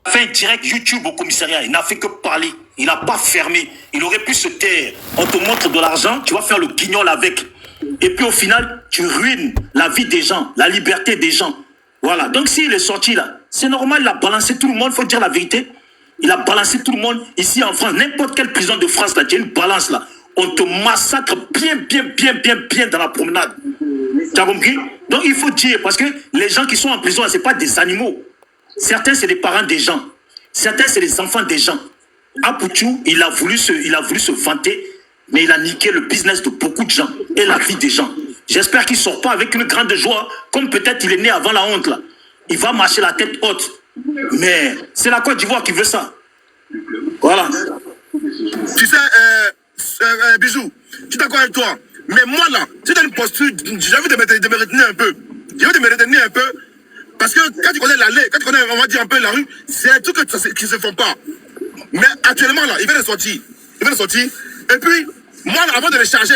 fait un direct YouTube au commissariat. Il n'a fait que parler. Il n'a pas fermé. Il aurait pu se taire. On te montre de l'argent, tu vas faire le guignol avec. Et puis au final, tu ruines la vie des gens, la liberté des gens. Voilà. Donc s'il est sorti là, c'est normal, il a balancé tout le monde, il faut dire la vérité. Il a balancé tout le monde. Ici en France, n'importe quelle prison de France, là, tu as une balance là. On te massacre bien dans la promenade. Tu as compris? Donc il faut dire, parce que les gens qui sont en prison, ce n'est pas des animaux. Certains, c'est les parents des gens. Certains, c'est les enfants des gens. Apoutou, il a voulu se vanter, mais il a niqué le business de beaucoup de gens et la vie des gens. J'espère qu'il ne sort pas avec une grande joie, comme peut-être il est né avant la honte là. Il va marcher la tête haute. Mais c'est la Côte d'Ivoire qui veut ça. Voilà. Tu sais, Bijou, je suis d'accord avec toi. Mais moi là, tu as une posture, j'ai envie de me retenir un peu. J'ai envie de me retenir un peu. Parce que quand tu connais l'allée, quand tu connais, on va dire un peu la rue, c'est un truc qui ne se font pas. Mais actuellement là, il vient de sortir. Et puis, moi là, avant de les charger,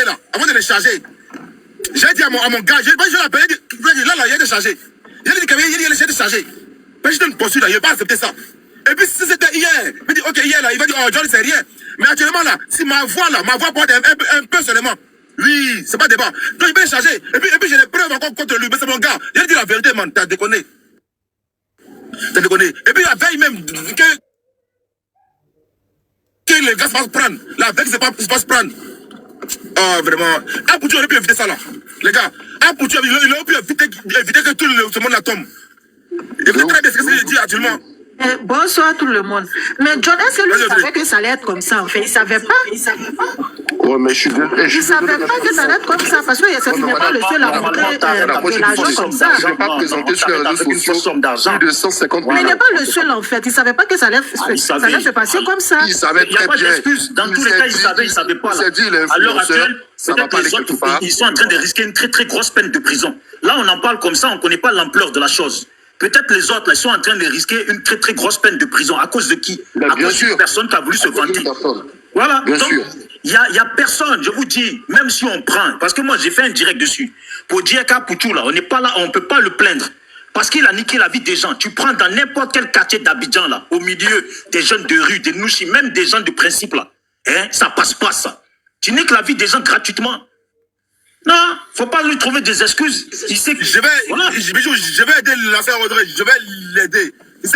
j'ai dit à mon gars, je vais l'appeler, là, il y a des chargés. Il y a des chargés. Mais j'étais une posture là, il n'a pas accepté ça. Et puis si c'était hier, il dit, ok, hier là, il va dire, oh, John, c'est rien. Mais actuellement là, si ma voix porte un peu seulement. Oui, c'est pas débat. Donc il va les charger. Et puis j'ai les preuves encore contre lui. Mais c'est mon gars. Il a dit la vérité, man. T'as déconné. Et puis la veille même, que les gars se fassent prendre. La veille se passe prendre. Oh, vraiment. Apoutou aurait pu éviter ça là. Les gars, Apoutou, il aurait pu éviter que tout ce monde la tombe. Et vous savez très bien ce que je dis actuellement. Bonsoir tout le monde. Mais John, est-ce que lui savait que ça allait être comme ça en fait? Il savait pas. Ouais, mais je suis désolé. Il savait pas que ça allait être comme ça parce que ce n'est pas le seul à montrer de l'argent comme ça. Je n'ai pas présenté sur les réseaux sociaux plus de 150 000. Mais il n'est pas le seul en fait. Il savait pas que ça allait se passer comme ça. Il savait très bien. Dans tous les cas, il savait pas. À l'heure actuelle, peut-être les autres, ils sont en train de risquer une très très grosse peine de prison. Là, on en parle comme ça, on ne connaît pas l'ampleur de la chose. Peut-être les autres, là, ils sont en train de risquer une très très grosse peine de prison. À cause de qui? À cause d'une personne qui a voulu se vanter. Voilà. Bien sûr. Il n'y a personne, je vous dis, même si on prend, parce que moi j'ai fait un direct dessus, pour dire qu'à Poutou, là, on n'est pas là, on ne peut pas le plaindre. Parce qu'il a niqué la vie des gens. Tu prends dans n'importe quel quartier d'Abidjan, là, au milieu des jeunes de rue, des nouchis, même des gens de principe, là. Hein, ça passe pas, ça. Tu niques la vie des gens gratuitement. Non, faut pas lui trouver des excuses. Il sait que... Je vais aider l'affaire Audrey, je vais l'aider. Tu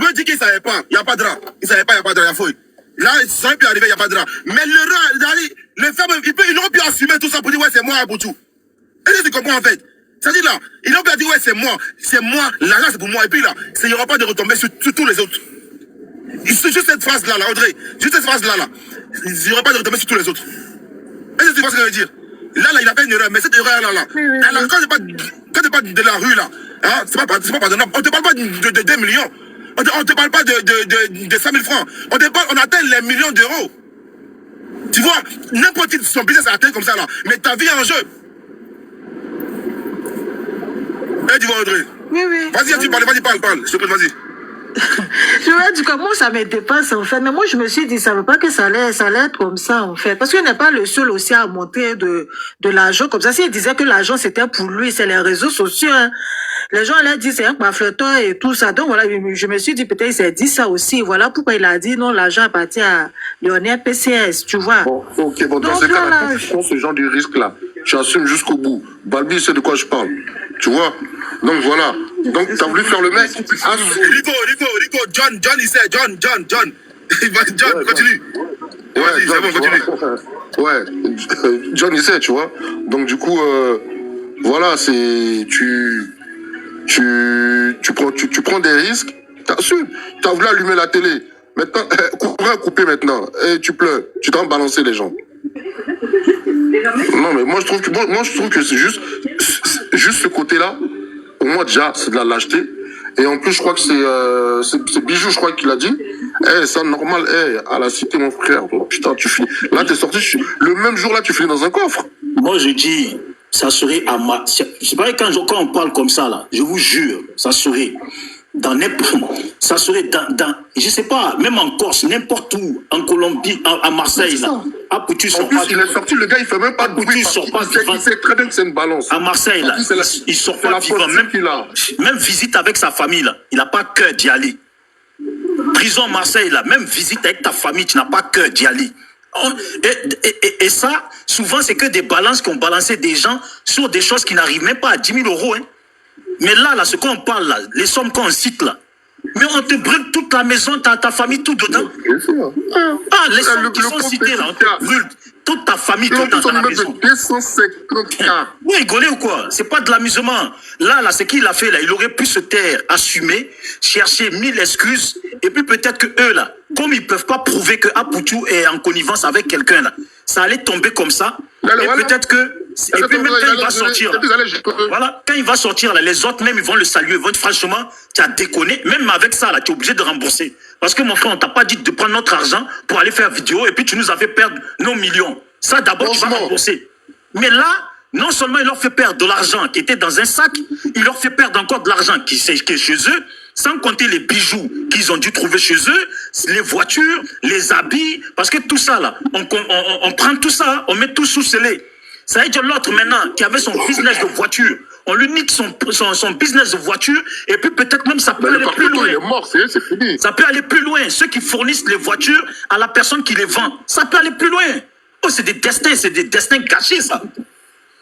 me dis qu'il ne savait pas, il n'y a pas de drap. Il ne savait pas, il n'y a pas de drap, il y a fouille. Là, ça aurait pu arriver, il n'y a pas de drap. Mais le femmes, ils n'ont pu assumer tout ça pour dire, ouais, c'est moi, Aboutou. Est-ce que tu comprends en fait? C'est-à-dire là, ils n'ont pas dit, ouais, c'est moi, l'argent c'est pour moi. Et puis là, il n'y aura pas de retombées sur tous les autres. Juste cette phrase-là, Audrey, juste cette phrase-là, il n'y aura pas de retombées sur tous les autres. Est-ce que tu vois ce que je veux dire? Là, il a fait une erreur, mais cette erreur-là, quand tu parles de la rue, là, hein, c'est pas pardonnable. On ne te parle pas de 2 millions. On ne te parle pas de 5 000 francs. On atteint les millions d'euros. Tu vois, n'importe qui, son business atteint comme ça, là. Mais ta vie est en jeu. Eh, tu vois, Audrey? Oui. Vas-y, tu parles, parle. Je te prie, vas-y. Je vais dire comment ça me dépasse en fait. Mais moi je me suis dit, ça ne veut pas que ça allait être comme ça en fait. Parce qu'il n'est pas le seul aussi à montrer de l'argent comme ça. S'il disait que l'argent c'était pour lui, c'est les réseaux sociaux. Hein. Les gens allaient dire c'est un pamphleteur et tout ça. Donc voilà, je me suis dit peut-être il s'est dit ça aussi. Voilà pourquoi il a dit non, l'argent appartient à Lionel PCS, tu vois. Bon, ok, bon, dans ce cas-là, quand tu prends ce genre de risque-là, tu assumes jusqu'au bout. Balbi sait de quoi je parle. Tu vois? Donc voilà. Donc t'as voulu faire le mec. Rico, John, il sait, John. John, continue. Ouais, c'est bon, continue. Ouais, John il sait, tu vois. Donc du coup, voilà, c'est tu prends des risques. T'assumes. T'as voulu allumer la télé. Maintenant, couper maintenant. Et tu pleures. Tu t'en balancer les gens. Non mais moi je trouve que c'est juste ce côté-là. Pour moi déjà c'est de la lâcheté. Et en plus je crois que c'est Bijou, je crois qu'il a dit. C'est normal, à la cité mon frère. Oh, putain, tu finis. Là t'es sorti, le même jour là tu finis dans un coffre. Moi je dis, ça serait à ma... C'est pareil quand on parle comme ça là, je vous jure, ça serait dans n'importe... Ça serait dans... Je sais pas, même en Corse, n'importe où, en Colombie, à Marseille là. En plus, il est sorti, le gars, il fait même pas de bruit. Il sait très bien que c'est une balance. À Marseille, là, il sort pas vivant. Même visite avec sa famille, là. Il n'a pas cœur d'y aller. prison Marseille, là, même visite avec ta famille, tu n'as pas cœur d'y aller. Et ça, souvent, c'est que des balances qui ont balancé des gens sur des choses qui n'arrivent même pas à 10 000 euros. Hein. Mais là, ce qu'on parle, là, les sommes qu'on cite, là, mais on te brûle toute la maison, ta famille, tout dedans. Ah, les sommes qui sont citées, là, on te brûle toute ta famille, tout dans la maison. 250 cas. Vous rigolez ou quoi? C'est pas de l'amusement. Là, ce qu'il a fait, là, il aurait pu se taire, assumer, chercher 1000 excuses, et puis peut-être que eux, là, comme ils peuvent pas prouver que Apoutou est en connivence avec quelqu'un, là, ça allait tomber comme ça, et peut-être que... Et puis même quand il va sortir, là, voilà, quand il va sortir, là, les autres même, ils vont le saluer, ils vont dire, franchement, tu as déconné, même avec ça, là, tu es obligé de rembourser. Parce que mon frère, on t'a pas dit de prendre notre argent pour aller faire vidéo, et puis tu nous as fait perdre nos millions. Ça, d'abord, tu vas rembourser. Mais là, non seulement il leur fait perdre de l'argent qui était dans un sac, il leur fait perdre encore de l'argent qui est chez eux, sans compter les bijoux qu'ils ont dû trouver chez eux, les voitures, les habits, parce que tout ça, là, on prend tout ça, on met tout sous scellé. Ça veut dire l'autre maintenant, qui avait son business de voiture, on lui nique son business de voiture, et puis peut-être même ça peut aller plus loin. Il est mort, c'est fini. Ça peut aller plus loin. Ceux qui fournissent les voitures à la personne qui les vend, ça peut aller plus loin. Oh, c'est des destins gâchés, ça.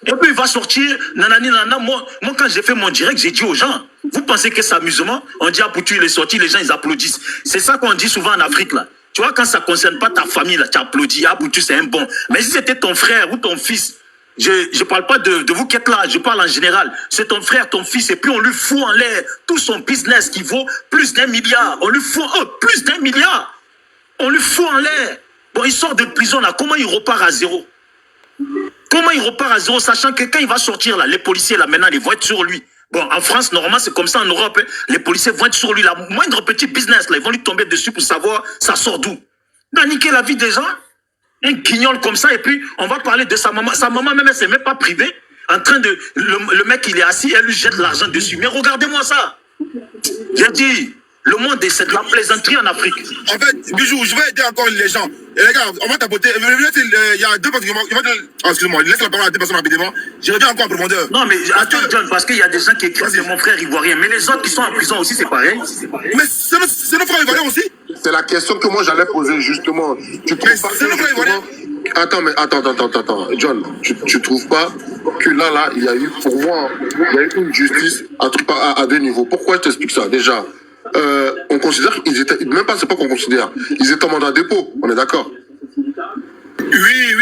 Et puis il va sortir, nanani, nanana. Moi, quand j'ai fait mon direct, j'ai dit aux gens, vous pensez que c'est amusement? On dit, Apoutou, il est sorti, les gens, ils applaudissent. C'est ça qu'on dit souvent en Afrique, là. Tu vois, quand ça ne concerne pas ta famille, là, tu applaudis, Apoutou, c'est un bon. Mais si c'était ton frère ou ton fils, je ne parle pas de vous qui êtes là, je parle en général. C'est ton frère, ton fils, et puis on lui fout en l'air tout son business qui vaut plus d'1 milliard. On lui fout, plus d'1 milliard. On lui fout en l'air. Bon, il sort de prison, là, comment il repart à zéro? Comment il repart à zéro, sachant que quand il va sortir, là, les policiers, là, maintenant, ils vont être sur lui. Bon, en France, normalement, c'est comme ça en Europe. Hein. Les policiers vont être sur lui. La moindre petit business, là, ils vont lui tomber dessus pour savoir ça sort d'où. Il a niqué la vie des gens. Un guignol comme ça, et puis on va parler de sa maman. Sa maman, même, elle s'est même pas privée. En train de... Le mec, il est assis, elle lui jette l'argent dessus. Mais regardez-moi ça. J'ai dit... Le monde, c'est de la plaisanterie en Afrique. En fait, Bijou, je vais aider encore les gens. Et les gars, on va tapoter. Il y a deux personnes qui vont... excuse-moi, laisse la parole à deux personnes rapidement. Je reviens encore en profondeur. Non, mais attends, John, parce qu'il y a des gens qui écrivent c'est mon frère ivoirien. Mais les autres qui sont en prison aussi, c'est pareil. Mais c'est nos frères ivoiriens aussi. C'est la question que moi j'allais poser justement. Tu trouves pas c'est nos frères ivoiriens. Attends, John, tu trouves pas que là, il y a eu, pour moi, il y a eu une justice à deux niveaux. Pourquoi je t'explique ça? Déjà, on considère qu'ils étaient, même pas, c'est pas qu'on considère, ils étaient en mandat de dépôt, on est d'accord? Oui.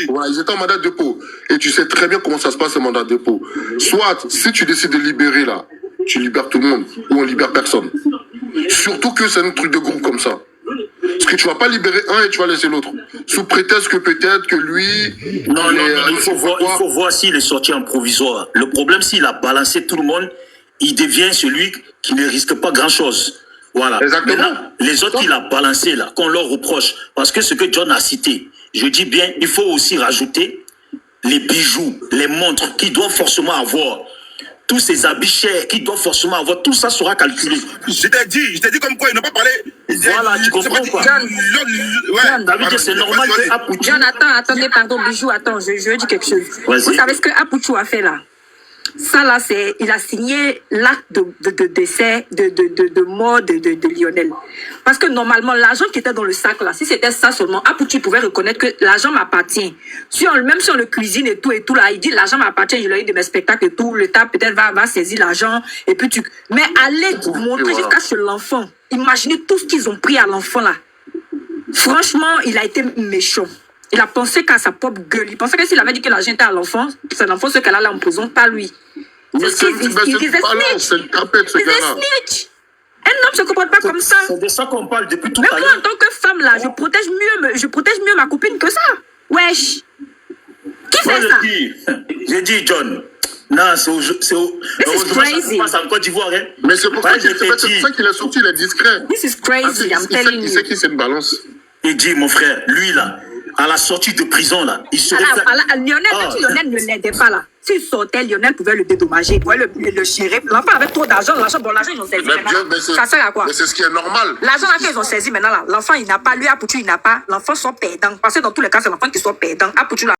Voilà, ils étaient en mandat de dépôt. Et tu sais très bien comment ça se passe, ce mandat de dépôt. Soit, si tu décides de libérer là, tu libères tout le monde, ou on libère personne. Surtout que c'est un truc de groupe comme ça. Parce que tu vas pas libérer un et tu vas laisser l'autre. Sous prétexte que peut-être que lui... Non, il faut voir s'il est sorti en provisoire. Le problème, s'il a balancé tout le monde, il devient celui qui ne risque pas grand-chose. Voilà. Exactement. Maintenant, les autres qu'il a balancés, là, qu'on leur reproche, parce que ce que John a cité, je dis bien, il faut aussi rajouter les bijoux, les montres, qui doivent forcément avoir, tous ces habits chers, qui doivent forcément avoir, tout ça sera calculé. Je t'ai dit comme quoi, ils n'ont pas parlé. Voilà, tu comprends pas. John, David, c'est normal que Apoutou... John, attendez, pardon, Bijou, attends, je veux dire quelque chose. Vous savez ce que Apoutou a fait là? Ça là, il a signé l'acte de décès, de mort de Lionel. Parce que normalement, l'argent qui était dans le sac là, si c'était ça seulement, Apoutu pouvait reconnaître que l'argent m'appartient. Même si on le cuisine et tout là, il dit l'argent m'appartient, je l'ai eu de mes spectacles et tout, l'État peut-être va saisir l'argent et puis tu... Mais allez montrer jusqu'à chez l'enfant. Imaginez tout ce qu'ils ont pris à l'enfant là. Franchement, il a été méchant. Il a pensé qu'à sa propre gueule. Il pensait que s'il avait dit que l'argent était à l'enfant, c'est l'enfant ce qu'elle a là en prison, pas lui. C'est une tapette, ce gars-là. Un homme ne se comporte pas comme ça. C'est de ça qu'on parle depuis tout à l'heure. Même moi, en tant que femme, là, je protège mieux ma copine que ça. Wesh. Qui fait ça? J'ai dit, John. Non, c'est crazy. Ça passe en Côte d'Ivoire, hein. Mais c'est pour ça qu'il est sorti, il est discret. This is crazy, I'm telling you. Il sait qui c'est une balance. Il dit, mon frère, lui, là, à la sortie de prison, là, il serait... Lionel ne l'aidait pas, là. S'il sortait, Lionel pouvait le dédommager, il pouvait le gérer. L'enfant avait trop d'argent, l'argent, ils ont saisi maintenant. Ça sert à quoi? Mais c'est ce qui est normal. L'argent, ils ont saisi maintenant, là. L'enfant, il n'a pas, lui, Apoutu, il n'a pas. L'enfant sort perdant. Parce que dans tous les cas, c'est l'enfant qui sort perdant. Apoutu, là.